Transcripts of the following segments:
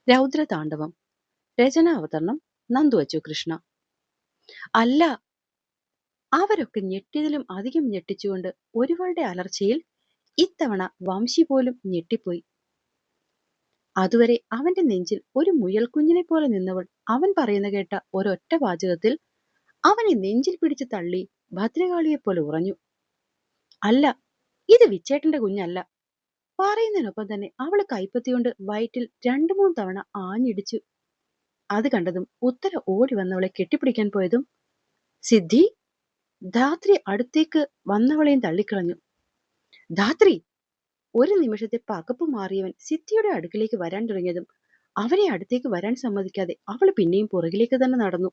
രൗദ്രതാണ്ഡവം. രചന അവതരണം നന്ദു അച്ചു കൃഷ്ണ. അല്ല, അവരൊക്കെ ഞെട്ടിയതിലും അധികം ഞെട്ടിച്ചുകൊണ്ട് ഒരുവളുടെ അലർച്ചയിൽ ഇത്തവണ വംശി പോലും ഞെട്ടിപ്പോയി. അതുവരെ അവന്റെ നെഞ്ചിൽ ഒരു മുയൽക്കുഞ്ഞിനെ പോലെ നിന്നവൾ അവൻ പറയുന്ന കേട്ട ഒരൊറ്റ വാചകത്തിൽ അവനെ നെഞ്ചിൽ പിടിച്ച് തള്ളി ഭദ്രകാളിയെപ്പോലെ ഉറഞ്ഞു. അല്ല, ഇത് വിച്ചേട്ടന്റെ കുഞ്ഞല്ല. പറയുന്നതിനൊപ്പം തന്നെ അവള് കൈപ്പത്തിയോണ്ട് വയറ്റിൽ 2-3 തവണ ആഞ്ഞിടിച്ചു. അത് കണ്ടതും ഉത്തര ഓടി വന്നവളെ കെട്ടിപ്പിടിക്കാൻ പോയതും സിദ്ധി ധാത്രി അടുത്തേക്ക് വന്നവളെയും തള്ളിക്കളഞ്ഞു. ധാത്രി! ഒരു നിമിഷത്തെ പകപ്പ് മാറിയവൻ സിദ്ധിയുടെ അടുക്കിലേക്ക് വരാൻ തുടങ്ങിയതും അവരെ അടുത്തേക്ക് വരാൻ സമ്മതിക്കാതെ അവൾ പിന്നെയും പുറകിലേക്ക് തന്നെ നടന്നു.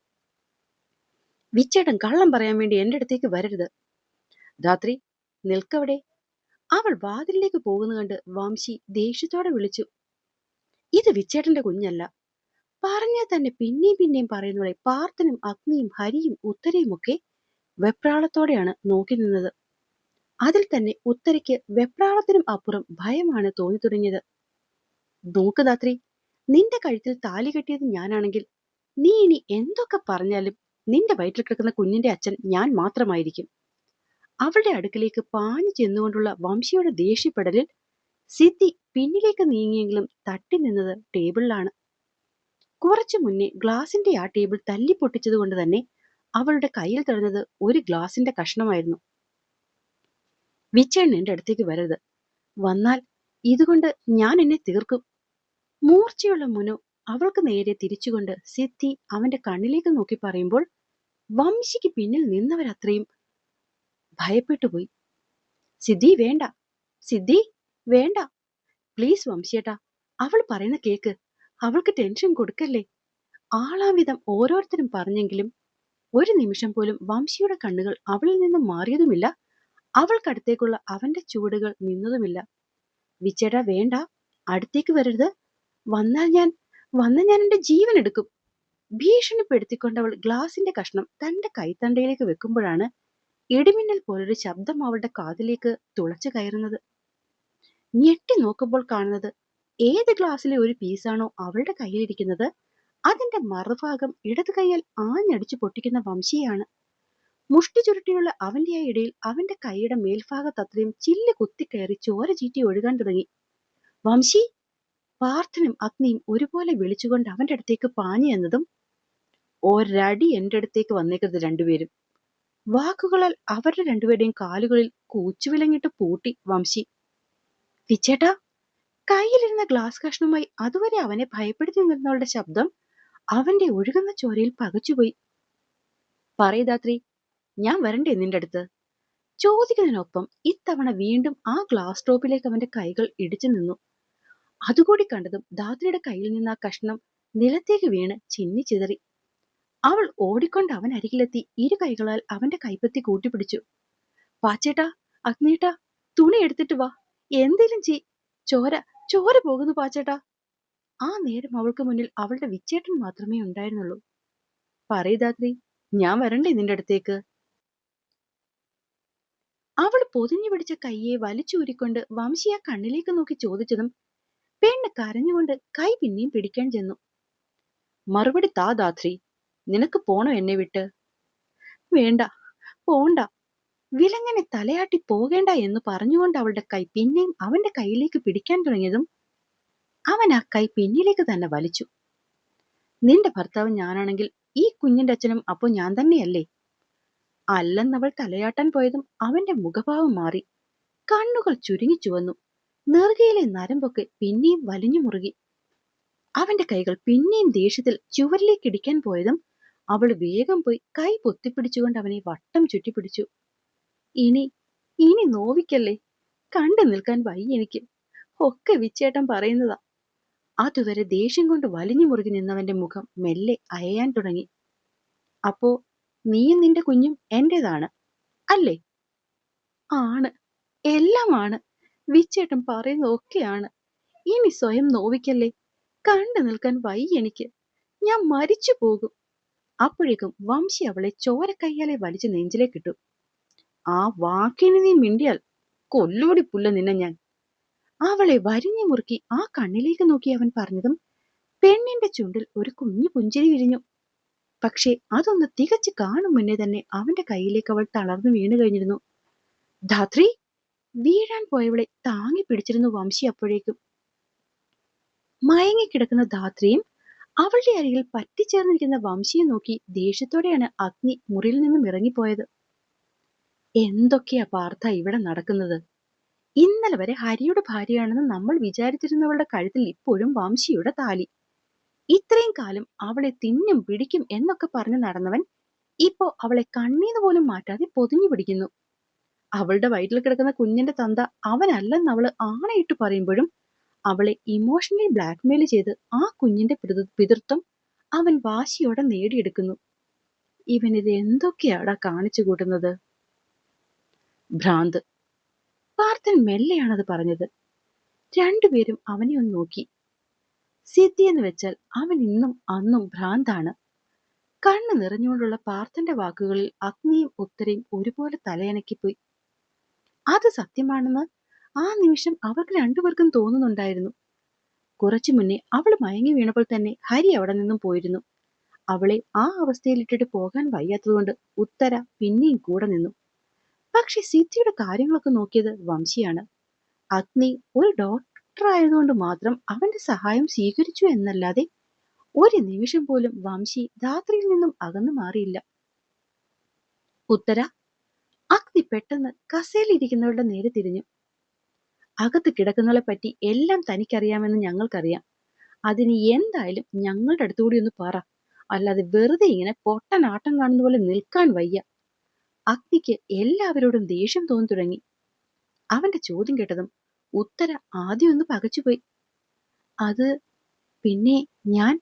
വിച്ചേട്ടൻ കള്ളം പറയാൻ വേണ്ടി എന്റെ അടുത്തേക്ക് വരരുത്. ധാത്രി, നിൽക്കവിടെ! അവൾ വാതിലിലേക്ക് പോകുന്ന കണ്ട് വംശി ദേഷ്യത്തോടെ വിളിച്ചു. ഇത് വിച്ചേട്ടന്റെ കുഞ്ഞല്ല. പറഞ്ഞാൽ തന്നെ പിന്നെയും പിന്നെയും പറയുന്നവളെ പാർത്ഥനും അഗ്നിയും ഹരിയും ഉത്തരയും ഒക്കെ വെപ്രാളത്തോടെയാണ് നോക്കി നിന്നത്. അതിൽ തന്നെ ഉത്തരയ്ക്ക് വെപ്രാളത്തിനും അപ്പുറം ഭയമാണ് തോന്നി തുടങ്ങിയത്. നോക്ക് ധാത്രി, നിന്റെ കഴുത്തിൽ താലി കെട്ടിയത് ഞാനാണെങ്കിൽ നീ ഇനി എന്തൊക്കെ പറഞ്ഞാലും നിന്റെ വയറ്റിൽ കിടക്കുന്ന കുഞ്ഞിന്റെ അച്ഛൻ ഞാൻ മാത്രമായിരിക്കും. അവളുടെ അടുക്കിലേക്ക് പാഞ്ഞു ചെന്നുകൊണ്ടുള്ള വംശിയുടെ ദേഷ്യപ്പെടലിൽ സിദ്ധി പിന്നിലേക്ക് നീങ്ങിയെങ്കിലും തട്ടി നിന്നത് ടേബിളിലാണ്. കുറച്ചു മുന്നേ ഗ്ലാസിന്റെ ആ ടേബിൾ തല്ലി പൊട്ടിച്ചത് കൊണ്ട് തന്നെ അവളുടെ കയ്യിൽ തടഞ്ഞത് ഒരു ഗ്ലാസിന്റെ കഷ്ണമായിരുന്നു. വിച്ചേട്ടൻ എന്റെ അടുത്തേക്ക് വരരുത്. വന്നാൽ ഇതുകൊണ്ട് ഞാൻ എന്നെ തീർക്കും. മൂർച്ചയുള്ള മുനു അവൾക്ക് നേരെ തിരിച്ചുകൊണ്ട് സിദ്ധി അവന്റെ കണ്ണിലേക്ക് നോക്കി പറയുമ്പോൾ വംശിക്ക് പിന്നിൽ നിന്നവരത്രയും ഭയപ്പെട്ടുപോയി. സിദ്ധി വേണ്ട, സിദ്ധി വേണ്ട, പ്ലീസ് വംശിയേട്ടാ, അവൾ പറയുന്ന കേക്ക്. അവൾക്ക് ടെൻഷൻ കൊടുക്കല്ലേ. ആളാവിധം ഓരോരുത്തരും പറഞ്ഞെങ്കിലും ഒരു നിമിഷം പോലും വംശിയുടെ കണ്ണുകൾ അവളിൽ നിന്നും മാറിയതുമില്ല. അവൾക്കടുത്തേക്കുള്ള അവന്റെ ചുവടുകൾ നിന്നതുമില്ല. വിച്ചേട്ടാ വേണ്ട, അടുത്തേക്ക് വരരുത്. വന്നാൽ ഞാൻ എന്റെ ജീവൻ എടുക്കും. ഭീഷണിപ്പെടുത്തിക്കൊണ്ടവൾ ഗ്ലാസിന്റെ കഷ്ണം തന്റെ കൈത്തണ്ടയിലേക്ക് വെക്കുമ്പോഴാണ് ഇടിമിന്നൽ പോലൊരു ശബ്ദം അവളുടെ കാതിലേക്ക് തുളച്ചു കയറുന്നത്. ഞെട്ടി നോക്കുമ്പോൾ കാണുന്നത് ഏത് ഗ്ലാസ്സിലെ ഒരു പീസാണോ അവളുടെ കയ്യിലിരിക്കുന്നത് അതിന്റെ മറുഭാഗം ഇടത് കൈയാൽ ആഞ്ഞടിച്ചു പൊട്ടിക്കുന്ന വംശിയാണ്. മുഷ്ടി ചുരുട്ടിയുള്ള അവന്റെ ആ ഇടയിൽ അവന്റെ കൈയുടെ മേൽഭാഗത്ത് അത്രയും ചില്ല് കുത്തിക്കയറി ചോര ചീറ്റി ഒഴുകാൻ തുടങ്ങി. വംശി! പാർത്ഥനും അഗ്നിയും ഒരുപോലെ വിളിച്ചുകൊണ്ട് അവന്റെ അടുത്തേക്ക് പാഞ്ഞു എന്നതും ഒരടി എന്റെ അടുത്തേക്ക് വന്നേക്കരുത് രണ്ടുപേരും. വാക്കുകളാൽ അവരുടെ രണ്ടുപേരുടെയും കാലുകളിൽ കൂച്ചുവിലങ്ങിട്ട് പൂട്ടി വംശി. വിച്ചേട്ടാ! കയ്യിലിരുന്ന ഗ്ലാസ് കഷ്ണവുമായി അതുവരെ അവനെ ഭയപ്പെടുത്തി നിന്നവളുടെ ശബ്ദം അവന്റെ ഒഴുകുന്ന ചോരയിൽ പകച്ചുപോയി. പറയ് ഞാൻ വരണ്ടേ നിന്റെ അടുത്ത്? ചോദിക്കുന്നതിനൊപ്പം ഇത്തവണ വീണ്ടും ആ ഗ്ലാസ് ടോപ്പിലേക്ക് അവന്റെ കൈകൾ ഇടിച്ചു നിന്നു. അതുകൂടി കണ്ടതും ധാത്രിയുടെ കയ്യിൽ നിന്ന് ആ കഷ്ണം നിലത്തേക്ക് വീണ് ചിന്നിച്ചിതറി. അവൾ ഓടിക്കൊണ്ട് അവൻ അരികിലെത്തി ഇരു കൈകളാൽ അവന്റെ കൈപ്പത്തി കൂട്ടിപ്പിടിച്ചു. പാച്ചേട്ടാ, അഗ്നിയേട്ടാ, തുണി എടുത്തിട്ട് വാ, എന്തേലും ചോര ചോര പോകുന്നു പാച്ചേട്ടാ. ആ നേരം അവൾക്ക് മുന്നിൽ അവളുടെ വിച്ചേട്ടൻ മാത്രമേ ഉണ്ടായിരുന്നുള്ളൂ. പറയ് ധാത്രി, ഞാൻ വരണ്ടേ നിന്റെ അടുത്തേക്ക്? അവൾ പൊതിഞ്ഞു പിടിച്ച കയ്യെ വലിച്ചൂരിക്കൊണ്ട് വംശി ആ കണ്ണിലേക്ക് നോക്കി ചോദിച്ചതും പെണ്ണ് കരഞ്ഞുകൊണ്ട് കൈ പിന്നെയും പിടിക്കാൻ ചെന്നു. മറുപടി താ ധാത്രി, നിനക്ക് പോണോ എന്നെ വിട്ട്? വേണ്ട, പോണ്ട. വിലങ്ങനെ തലയാട്ടി പോകേണ്ട എന്ന് പറഞ്ഞുകൊണ്ട് അവളുടെ കൈ പിന്നെയും അവന്റെ കൈയിലേക്ക് പിടിക്കാൻ തുടങ്ങിയതും അവൻ ആ കൈ പിന്നിലേക്ക് തന്നെ വലിച്ചു. നിന്റെ ഭർത്താവ് ഞാനാണെങ്കിൽ ഈ കുഞ്ഞിന്റെ അച്ഛനും അപ്പോ ഞാൻ തന്നെയല്ലേ? അല്ലെന്നവൾ തലയാട്ടാൻ പോയതും അവന്റെ മുഖഭാവം മാറി. കണ്ണുകൾ ചുരുങ്ങി ചുവന്നു. നെറുകയിലെ നരമ്പൊക്കെ പിന്നെയും വലിഞ്ഞു മുറുകി. അവന്റെ കൈകൾ പിന്നെയും ദേഷ്യത്തിൽ ചുവരിലേക്ക് ഇടിക്കാൻ പോയതും അവൾ വേഗം പോയി കൈ പൊത്തിപ്പിടിച്ചുകൊണ്ട് അവനെ വട്ടം ചുറ്റിപ്പിടിച്ചു. ഇനി ഇനി നോവിക്കല്ലേ, കണ്ടു നിൽക്കാൻ വയ്യ എനിക്ക്. ഒക്കെ വിച്ചേട്ടൻ പറയുന്നതാ. അതുവരെ ദേഷ്യം കൊണ്ട് വലിഞ്ഞു മുറുകി നിന്നവന്റെ മുഖം മെല്ലെ അയയാൻ തുടങ്ങി. അപ്പോ നീയും നിന്റെ കുഞ്ഞും എന്റേതാണ് അല്ലേ? ആണ്, എല്ലാം ആണ്. വിച്ചേട്ടൻ പറയുന്നതൊക്കെയാണ്. ഇനി സ്വയം നോവിക്കല്ലേ, കണ്ടു നിൽക്കാൻ വയ്യ എനിക്ക്. ഞാൻ മരിച്ചു പോകും. അപ്പോഴേക്കും വംശി അവളെ ചോരക്കയ്യാലെ വലിച്ചു നെഞ്ചിലേക്കിട്ടു. ആ വാക്കിന് നീ മിണ്ടിയാൽ കൊല്ലോടി പുല്ല നിന്നെ ഞാൻ. അവളെ വരിഞ്ഞു മുറുക്കി ആ കണ്ണിലേക്ക് നോക്കി അവൻ പറഞ്ഞതും പെണ്ണിന്റെ ചുണ്ടിൽ ഒരു കുഞ്ഞു പുഞ്ചിരി വിരിഞ്ഞു. പക്ഷേ അതൊന്ന് തികച്ചു കാണും മുന്നേ തന്നെ അവന്റെ കയ്യിലേക്ക് അവൾ തളർന്നു വീണു കഴിഞ്ഞിരുന്നു. ധാത്രി! വീഴാൻ പോയവളെ താങ്ങി പിടിച്ചിരുന്നു വംശി. അപ്പോഴേക്കും മയങ്ങിക്കിടക്കുന്ന ധാത്രിയും അവളുടെ അരികിൽ പറ്റിച്ചേർന്നിരിക്കുന്ന വംശിയെ നോക്കി ദേഷ്യത്തോടെയാണ് അഗ്നി മുറിയിൽ നിന്നും ഇറങ്ങിപ്പോയത്. എന്തൊക്കെയാ പാർത്ഥ ഇവിടെ നടക്കുന്നത്? ഇന്നലെ വരെ ഹരിയുടെ ഭാര്യയാണെന്ന് നമ്മൾ വിചാരിച്ചിരുന്നവളുടെ കഴുത്തിൽ ഇപ്പോഴും വംശിയുടെ താലി. ഇത്രയും കാലം അവളെ തിന്നും പിടിക്കും എന്നൊക്കെ പറഞ്ഞു നടന്നവൻ ഇപ്പോ അവളെ കണ്ണീന്ന് പോലും മാറ്റാതെ പൊതിഞ്ഞു പിടിക്കുന്നു. അവളുടെ വയറ്റിൽ കിടക്കുന്ന കുഞ്ഞിന്റെ തന്ത അവനല്ലെന്ന് അവള് ആണയിട്ട് പറയുമ്പോഴും അവളെ ഇമോഷണലി ബ്ലാക്ക്മെയിൽ ചെയ്ത് ആ കുഞ്ഞിന്റെ പിതൃത്വം അവൻ വാശിയോടെ നേടിയെടുക്കുന്നു. ഇവനിത് എന്തൊക്കെയാടാ കാണിച്ചു കൂട്ടുന്നത്? ഭ്രാന്ത്. പാർത്ഥൻ മെല്ലെയാണത് പറഞ്ഞത്. രണ്ടുപേരും അവനെ ഒന്ന് നോക്കി. സിദ്ധി എന്ന് വെച്ചാൽ അവൻ ഇന്നും അന്നും ഭ്രാന്താണ്. കണ്ണു നിറഞ്ഞുകൊണ്ടുള്ള പാർത്ഥന്റെ വാക്കുകളിൽ അഗ്നിയും ഉത്തരയും ഒരുപോലെ തലയണക്കിപ്പോയി. അത് സത്യമാണെന്ന് ആ നിമിഷം അവർക്ക് രണ്ടുപേർക്കും തോന്നുന്നുണ്ടായിരുന്നു. കുറച്ചു മുന്നേ അവൾ മയങ്ങി വീണപ്പോൾ തന്നെ ഹരി അവിടെ നിന്നും പോയിരുന്നു. അവളെ ആ അവസ്ഥയിലിട്ടിട്ട് പോകാൻ വയ്യാത്തതുകൊണ്ട് ഉത്തര പിന്നെയും കൂടെ നിന്നു. പക്ഷെ സിദ്ധിയുടെ കാര്യങ്ങളൊക്കെ നോക്കിയത് വംശിയാണ്. അഗ്നി ഒരു ഡോക്ടർ ആയതുകൊണ്ട് മാത്രം അവന്റെ സഹായം സ്വീകരിച്ചു എന്നല്ലാതെ ഒരു നിമിഷം പോലും വംശി ധാത്രിയിൽ നിന്നും അകന്നു മാറിയില്ല. ഉത്തര! അഗ്നി പെട്ടെന്ന് കസേലിരിക്കുന്നവരുടെ നേരെ തിരിഞ്ഞു. അകത്ത് കിടക്കുന്നവളെ പറ്റി എല്ലാം തനിക്കറിയാമെന്ന് ഞങ്ങൾക്കറിയാം. അതിന് എന്തായാലും ഞങ്ങളുടെ അടുത്തുകൂടി ഒന്ന് പറ. അല്ലാതെ വെറുതെ ഇങ്ങനെ പൊട്ടനാട്ടം കാണുന്ന പോലെ നിൽക്കാൻ വയ്യ. അഗ്നിക്ക് എല്ലാവരോടും ദേഷ്യം തോന്നി തുടങ്ങി. അവന്റെ ചോദ്യം കേട്ടതും ഉത്തര ആദ്യം ഒന്ന് പകച്ചുപോയി. അത് പിന്നെ ഞാൻ...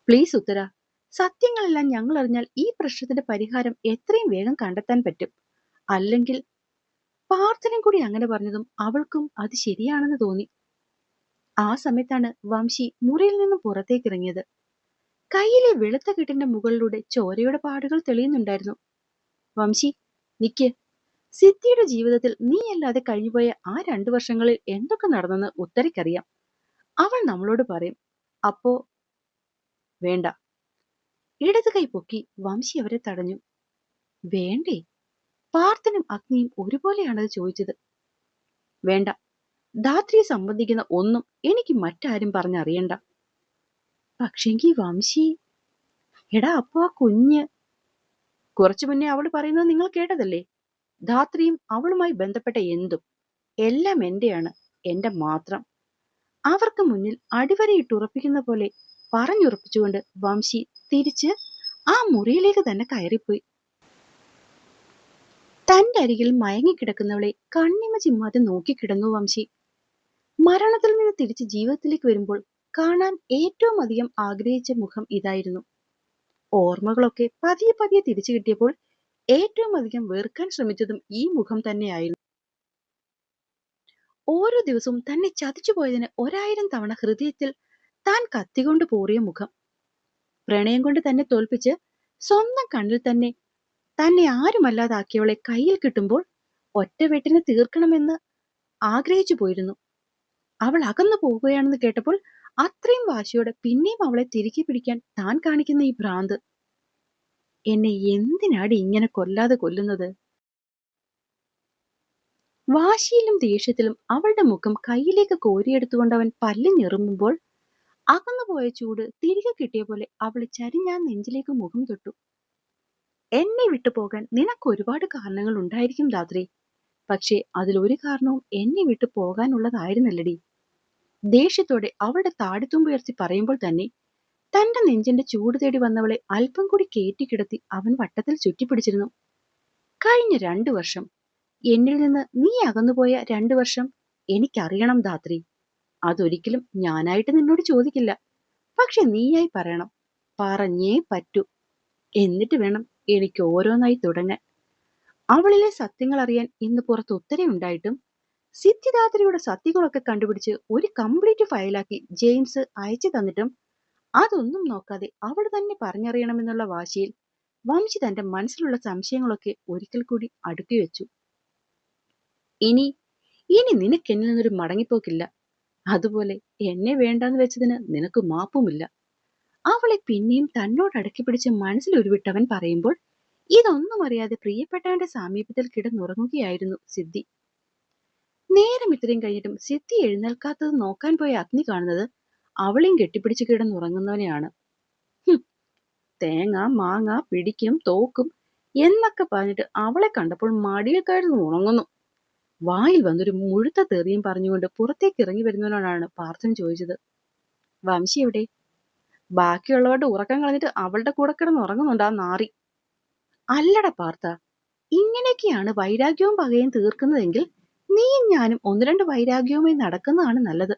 പ്ലീസ് ഉത്തര, സത്യങ്ങളെല്ലാം ഞങ്ങൾ അറിഞ്ഞാൽ ഈ പ്രശ്നത്തിന്റെ പരിഹാരം എത്രയും വേഗം കണ്ടെത്താൻ പറ്റും. അല്ലെങ്കിൽ... പാർത്ഥനും കൂടി അങ്ങനെ പറഞ്ഞതും അവൾക്കും അത് ശരിയാണെന്ന് തോന്നി. ആ സമയത്താണ് വംശി മുറിയിൽ നിന്നും പുറത്തേക്ക് ഇറങ്ങിയത്. കയ്യിലെ വെളുത്ത കെട്ടിന്റെ മുകളിലൂടെ ചോരയുടെ പാടുകൾ തെളിയുന്നുണ്ടായിരുന്നു. വംശി, നിക്ക്. സിദ്ധിയുടെ ജീവിതത്തിൽ നീയല്ലാതെ കഴിഞ്ഞുപോയ ആ 2 വർഷങ്ങളിൽ എന്തൊക്കെ നടന്നെന്ന് ഉത്തരയ്ക്കറിയാം. അവൾ നമ്മളോട് പറയും. അപ്പോ... വേണ്ട. ഇടത് കൈ പൊക്കി വംശി അവരെ തടഞ്ഞു. വേണ്ടേ? പാർത്ഥനും അഗ്നിയും ഒരുപോലെയാണത് ചോദിച്ചത്. വേണ്ട. ധാത്രിയെ സംബന്ധിക്കുന്ന ഒന്നും എനിക്ക് മറ്റാരും പറഞ്ഞറിയണ്ട. പക്ഷെങ്കി വംശി... എടാ, അപ്പോ ആ കുഞ്ഞ്... കുറച്ചു മുന്നേ അവള് പറയുന്നത് നിങ്ങൾ കേട്ടതല്ലേ? ധാത്രിയും അവളുമായി ബന്ധപ്പെട്ട എന്തും എല്ലാം എന്റെയാണ്, എന്റെ മാത്രം. അവർക്ക് മുന്നിൽ അടിവരയിട്ടുറപ്പിക്കുന്ന പോലെ പറഞ്ഞുറപ്പിച്ചുകൊണ്ട് വംശി തിരിച്ച് ആ മുറിയിലേക്ക് തന്നെ കയറിപ്പോയി. തന്റെ അരികിൽ മയങ്ങിക്കിടക്കുന്നവളെ കണ്ണിമ ചിമ്മാതെ നോക്കിക്കിടന്നു വംശി. മരണത്തിൽ നിന്ന് തിരിച്ച് ജീവിതത്തിലേക്ക് വരുമ്പോൾ കാണാൻ ഏറ്റവും അധികം ആഗ്രഹിച്ച മുഖം ഇതായിരുന്നു. ഓർമ്മകളൊക്കെ പതിയെ പതിയെ തിരിച്ചു കിട്ടിയപ്പോൾ ഏറ്റവും അധികം വെറുക്കാൻ ശ്രമിച്ചതും ഈ മുഖം തന്നെയായിരുന്നു. ഓരോ ദിവസവും തന്നെ ചതിച്ചു പോയതിന് 1000 തവണ ഹൃദയത്തിൽ താൻ കത്തികൊണ്ട് പോറിയ മുഖം. പ്രണയം കൊണ്ട് തന്നെ തോൽപ്പിച്ച് സ്വന്തം കണ്ണിൽ തന്നെ ആരുമല്ലാതാക്കിയവളെ കയ്യിൽ കിട്ടുമ്പോൾ ഒറ്റവെട്ടിന് തീർക്കണമെന്ന് ആഗ്രഹിച്ചു പോയിരുന്നു. അവൾ അകന്നു പോവുകയാണെന്ന് കേട്ടപ്പോൾ അത്രയും വാശിയോടെ പിന്നെയും അവളെ തിരികെ പിടിക്കാൻ താൻ കാണിക്കുന്ന ഈ ഭ്രാന്ത്. എന്നെ എന്തിനാടി ഇങ്ങനെ കൊല്ലാതെ കൊല്ലുന്നത്? വാശിയിലും ദേഷ്യത്തിലും അവളുടെ മുഖം കയ്യിലേക്ക് കോരിയെടുത്തുകൊണ്ട് അവൻ പല്ല് ഞെറുമ്പുമ്പോൾ അകന്നുപോയ ചൂട് തിരികെ കിട്ടിയ പോലെ അവള് ചരിഞ്ഞാ നെഞ്ചിലേക്ക് മുഖം തൊട്ടു. എന്നെ വിട്ടു പോകാൻ നിനക്ക് ഒരുപാട് കാരണങ്ങൾ ഉണ്ടായിരിക്കും ധാത്രി. പക്ഷേ അതിലൊരു കാരണവും എന്നെ വിട്ടു പോകാനുള്ളതായിരുന്നല്ലടി. ദേഷ്യത്തോടെ അവളുടെ താടിത്തുമ്പുയർത്തി പറയുമ്പോൾ തന്നെ തന്റെ നെഞ്ചിന്റെ ചൂട് തേടി വന്നവളെ അല്പം കൂടി കേറ്റിക്കിടത്തി അവൻ വട്ടത്തിൽ ചുറ്റിപ്പിടിച്ചിരുന്നു. കഴിഞ്ഞ 2 വർഷം, എന്നിൽ നിന്ന് നീ അകന്നുപോയ 2 വർഷം എനിക്കറിയണം ധാത്രി. അതൊരിക്കലും ഞാനായിട്ട് നിന്നോട് ചോദിക്കില്ല. പക്ഷെ നീയായി പറയണം. പറഞ്ഞേ പറ്റൂ. എന്നിട്ട് വേണം എനിക്ക് ഓരോന്നായി തുടങ്ങാൻ. അവളിലെ സത്യങ്ങൾ അറിയാൻ ഇന്ന് പുറത്ത് ഉത്തരയുണ്ടായിട്ടും സിദ്ധിദാത്രിയുടെ സത്യങ്ങളൊക്കെ കണ്ടുപിടിച്ച് ഒരു കംപ്ലീറ്റ് ഫയലാക്കി ജെയിംസ് അയച്ചു തന്നിട്ടും അതൊന്നും നോക്കാതെ അവൾ തന്നെ പറഞ്ഞറിയണമെന്നുള്ള വാശിയിൽ വംശി തന്റെ മനസ്സിലുള്ള സംശയങ്ങളൊക്കെ ഒരിക്കൽ കൂടി അടുക്കി വെച്ചു. ഇനി നിനക്കെന്നിൽ നിന്നൊരു മടങ്ങിപ്പോക്കില്ല. അതുപോലെ എന്നെ വേണ്ടാന്ന് വെച്ചതിന് നിനക്ക് മാപ്പുമില്ല. അവളെ പിന്നെയും തന്നോട് അടക്കി പിടിച്ച് മനസ്സിലുരുവിട്ടവൻ പറയുമ്പോൾ ഇതൊന്നും അറിയാതെ പ്രിയപ്പെട്ടവന്റെ സാമീപ്യത്തിൽ കിടന്നുറങ്ങുകയായിരുന്നു സിദ്ധി. നേരം ഇത്രയും കഴിഞ്ഞിട്ടും സിദ്ധി എഴുന്നേൽക്കാത്തത് നോക്കാൻ പോയ അഗ്നി കാണുന്നത് അവളെയും കെട്ടിപ്പിടിച്ച് കിടന്നുറങ്ങുന്നവനെയാണ്. ഹും, തേങ്ങ മാങ്ങ പിടിക്കും തോക്കും എന്നൊക്കെ പറഞ്ഞിട്ട് അവളെ കണ്ടപ്പോൾ മടിയിൽ കയറി ഉറങ്ങുന്നു. വായിൽ വന്നൊരു മുഴുത്ത തെറിയും പറഞ്ഞുകൊണ്ട് പുറത്തേക്ക് ഇറങ്ങി വരുന്നവനോടാണ് പാർത്ഥൻ ചോദിച്ചത്, വംശി എവിടെ? ബാക്കിയുള്ളവരുടെ ഉറക്കം കളഞ്ഞിട്ട് അവളുടെ കൂടെ കിടന്ന് ഉറങ്ങുന്നുണ്ട് ആ നാറി. അല്ലട പാർത്ഥ, ഇങ്ങനെയൊക്കെയാണ് വൈരാഗ്യവും പകയും തീർക്കുന്നതെങ്കിൽ നീയും ഞാനും ഒന്ന് രണ്ട് വൈരാഗ്യവുമായി നടക്കുന്നതാണ് നല്ലത്.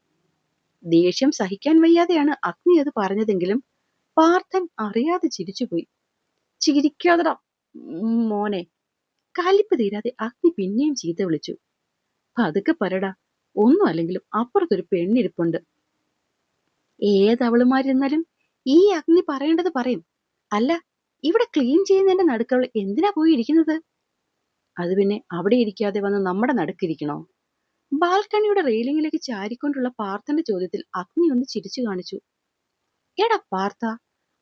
ദേഷ്യം സഹിക്കാൻ വയ്യാതെയാണ് അഗ്നി അത് പറഞ്ഞതെങ്കിലും പാർത്ഥൻ അറിയാതെ ചിരിച്ചുപോയി. ചിരിക്കാതെടാ മോനെ. കലിപ്പ് തീരാതെ അഗ്നി പിന്നെയും ചീത്ത വിളിച്ചു. പതുക്കെ പറടാ, ഒന്നും അല്ലെങ്കിലും അപ്പുറത്തൊരു പെണ്ണിരിപ്പുണ്ട്. ഏതവളുമാരിരുന്നാലും ഈ അഗ്നി പറയേണ്ടത് പറയും. അല്ല, ഇവിടെ ക്ലീൻ ചെയ്യുന്നതിന്റെ നടുക്കവൾ എന്തിനാ പോയി ഇരിക്കുന്നത്? അത് പിന്നെ അവിടെ ഇരിക്കാതെ വന്ന് നമ്മുടെ നടുക്കിരിക്കണോ? ബാൽക്കണിയുടെ റെയിലിംഗിലേക്ക് ചാരിക്കൊണ്ടുള്ള പാർത്ഥന്റെ ചോദ്യത്തിൽ അഗ്നി ഒന്ന് ചിരിച്ചു കാണിച്ചു. എടാ പാർത്ഥ,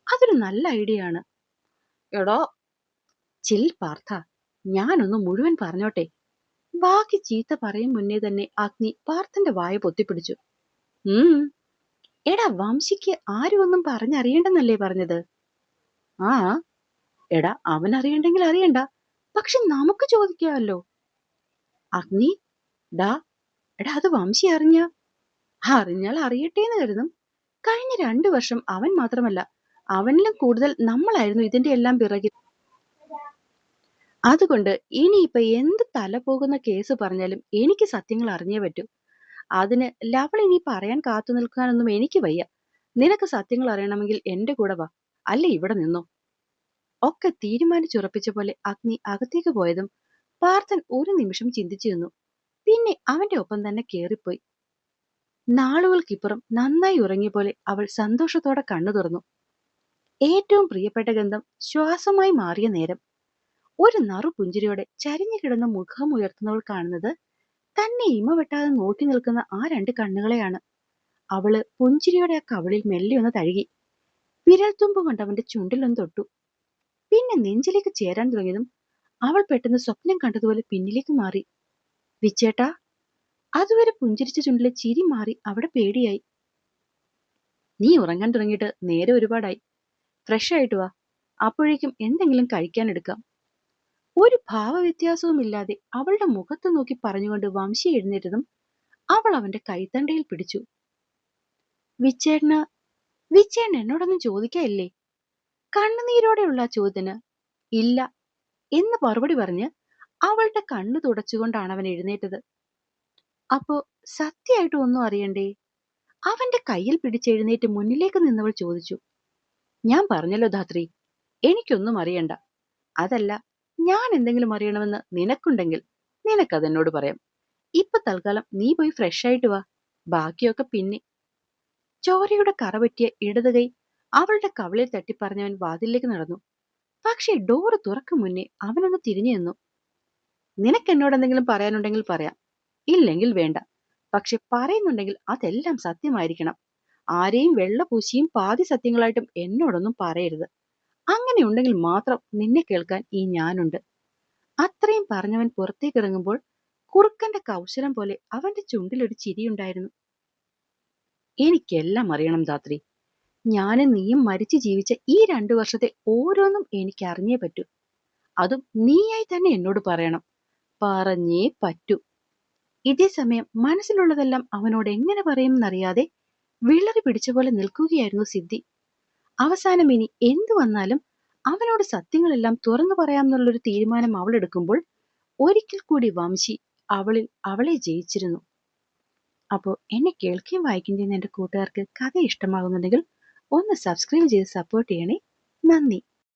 അതൊരു നല്ല ഐഡിയ ആണ്. എടോ ചിൽ പാർത്ഥ, ഞാനൊന്ന് മുഴുവൻ പറഞ്ഞോട്ടെ. ബാക്കി ചീത്ത പറയും മുന്നേ തന്നെ അഗ്നി പാർത്ഥന്റെ വായ പൊത്തിപ്പിടിച്ചു. എടാ വംശിക്ക് ആരും ഒന്നും പറഞ്ഞറിയണ്ടെന്നല്ലേ പറഞ്ഞത്? ആ, എടാ അവൻ അറിയണ്ടെങ്കിൽ അറിയണ്ട, പക്ഷെ നമുക്ക് ചോദിക്കാമല്ലോ. അഗ്നി, ഡാ എടാ, അത് വംശി അറിഞ്ഞാൽ അറിയട്ടെ എന്ന് കരുതും. കഴിഞ്ഞ 2 വർഷം അവൻ മാത്രമല്ല, അവനിലും കൂടുതൽ നമ്മളായിരുന്നു ഇതിന്റെ എല്ലാം പിറകിൽ. അതുകൊണ്ട് ഇനിയിപ്പൊ എന്ത് തല പോകുന്ന കേസ് പറഞ്ഞാലും എനിക്ക് സത്യങ്ങൾ അറിഞ്ഞേ പറ്റൂ. അതിന് ലവൾ ഇനി പറയാൻ കാത്തു നിൽക്കാനൊന്നും എനിക്ക് വയ്യ. നിനക്ക് സത്യങ്ങൾ അറിയണമെങ്കിൽ എന്റെ കൂടെ വാ, അല്ലെ ഇവിടെ നിന്നോ. ഒക്കെ തീരുമാനിച്ചുറപ്പിച്ച പോലെ അഗ്നി അകത്തേക്ക് പോയതും പാർത്ഥൻ ഒരു നിമിഷം ചിന്തിച്ചു നിന്നു. പിന്നെ അവന്റെ ഒപ്പം തന്നെ കേറിപ്പോയി. നാളുകൾക്കിപ്പുറം നന്നായി ഉറങ്ങിയ പോലെ അവൾ സന്തോഷത്തോടെ കണ്ണു തുറന്നു. ഏറ്റവും പ്രിയപ്പെട്ട ഗന്ധം ശ്വാസമായി മാറിയ നേരം. ഒരു നറുപുഞ്ചിരിയോടെ ചരിഞ്ഞു കിടന്ന മുഖം ഉയർത്തുന്നവൾ കാണുന്നത് തന്നെ ഇമ വെട്ടാതെ നോക്കി നിൽക്കുന്ന ആ 2 കണ്ണുകളെയാണ്. അവള് പുഞ്ചിരിയോടെ ആ കവിളിൽ മെല്ലെ ഒന്ന് തഴുകി. വിരൽത്തുമ്പ് കൊണ്ട് അവന്റെ ചുണ്ടിലൊന്ന് തൊട്ടു. പിന്നെ നെഞ്ചിലേക്ക് ചേരാൻ തുടങ്ങിയതും അവൾ പെട്ടെന്ന് സ്വപ്നം കണ്ടതുപോലെ പിന്നിലേക്ക് മാറി. വിച്ചേട്ടാ. അതുവരെ പുഞ്ചിരിച്ച ചുണ്ടിലെ ചിരി മാറി അവിടെ പേടിയായി. നീ ഉറങ്ങാൻ തുടങ്ങിയിട്ട് നേരെ ഒരുപാടായി. ഫ്രഷ് ആയിട്ട് വാ, അപ്പോഴേക്കും എന്തെങ്കിലും കഴിക്കാൻ എടുക്കാം. ഒരു ഭാവവ്യത്യാസവുമില്ലാതെ അവളുടെ മുഖത്ത് നോക്കി പറഞ്ഞുകൊണ്ട് വംശി എഴുന്നേറ്റതും അവൾ അവന്റെ കൈത്തണ്ടയിൽ പിടിച്ചു. വിച്ചേട്ടന് എന്നോടൊന്നും ചോദിക്കാനില്ലേ? കണ്ണുനീരോടെയുള്ള ആ ചോദ്യത്തിന് ഇല്ല എന്ന് മറുപടി പറഞ്ഞ് അവളുടെ കണ്ണു തുടച്ചുകൊണ്ടാണ് അവൻ എഴുന്നേറ്റത്. അപ്പോ സത്യമായിട്ടും ഒന്നും അറിയണ്ടേ? അവന്റെ കയ്യിൽ പിടിച്ചെഴുന്നേറ്റ് മുന്നിലേക്ക് നിന്നവൾ ചോദിച്ചു. ഞാൻ പറഞ്ഞല്ലോ ധാത്രി, എനിക്കൊന്നും അറിയണ്ട. അതല്ല, ഞാൻ എന്തെങ്കിലും അറിയണമെന്ന് നിനക്കുണ്ടെങ്കിൽ നിനക്കതെന്നോട് പറയാം. ഇപ്പൊ തൽക്കാലം നീ പോയി ഫ്രഷ് ആയിട്ട് വാ, ബാക്കിയൊക്കെ പിന്നെ. ചോരയുടെ കറ പറ്റിയ ഇടത് കൈ അവളുടെ കവിളിൽ തട്ടിപ്പറഞ്ഞവൻ വാതിലേക്ക് നടന്നു. പക്ഷേ ഡോറ് തുറക്കും മുന്നേ അവനൊന്ന് തിരിഞ്ഞു നിന്നു. നിനക്ക് എന്നോട് എന്തെങ്കിലും പറയാനുണ്ടെങ്കിൽ പറയാം, ഇല്ലെങ്കിൽ വേണ്ട. പക്ഷെ പറയുന്നുണ്ടെങ്കിൽ അതെല്ലാം സത്യമായിരിക്കണം. ആരെയും വെള്ളപൂശിയും പാതി സത്യങ്ങളായിട്ടും എന്നോടൊന്നും പറയരുത്. അങ്ങനെ ഉണ്ടെങ്കിൽ മാത്രം നിന്നെ കേൾക്കാൻ ഈ ഞാനുണ്ട്. അത്രയും പറഞ്ഞവൻ പുറത്തേക്ക് ഇറങ്ങുമ്പോൾ കുറുക്കന്റെ കൗശലം പോലെ അവന്റെ ചുണ്ടിലൊരു ചിരിയുണ്ടായിരുന്നു. എനിക്കെല്ലാം അറിയണം ധാത്രി. ഞാനും നീയും മരിച്ചു ജീവിച്ച ഈ 2 വർഷത്തെ ഓരോന്നും എനിക്ക് അറിഞ്ഞേ പറ്റൂ. അതും നീയായി തന്നെ എന്നോട് പറയണം. പറഞ്ഞേ പറ്റൂ. ഇതേ സമയം മനസ്സിലുള്ളതെല്ലാം അവനോട് എങ്ങനെ പറയുമെന്നറിയാതെ വിളറി പിടിച്ച പോലെ നിൽക്കുകയായിരുന്നു സിദ്ധി. അവസാനം ഇനി എന്തു വന്നാലും അവനോട് സത്യങ്ങളെല്ലാം തുറന്നു പറയാമെന്നുള്ളൊരു തീരുമാനം അവൾ എടുക്കുമ്പോൾ ഒരിക്കൽ കൂടി വംശി അവളെ ജയിച്ചിരുന്നു. അപ്പോൾ എന്നെ കേൾക്കുകയും വായിക്കുകയും ചെയ്യുന്ന എൻ്റെ കൂട്ടുകാർക്ക് കഥ ഇഷ്ടമാകുന്നുണ്ടെങ്കിൽ ഒന്ന് സബ്സ്ക്രൈബ് ചെയ്ത് സപ്പോർട്ട് ചെയ്യണേ. നന്ദി.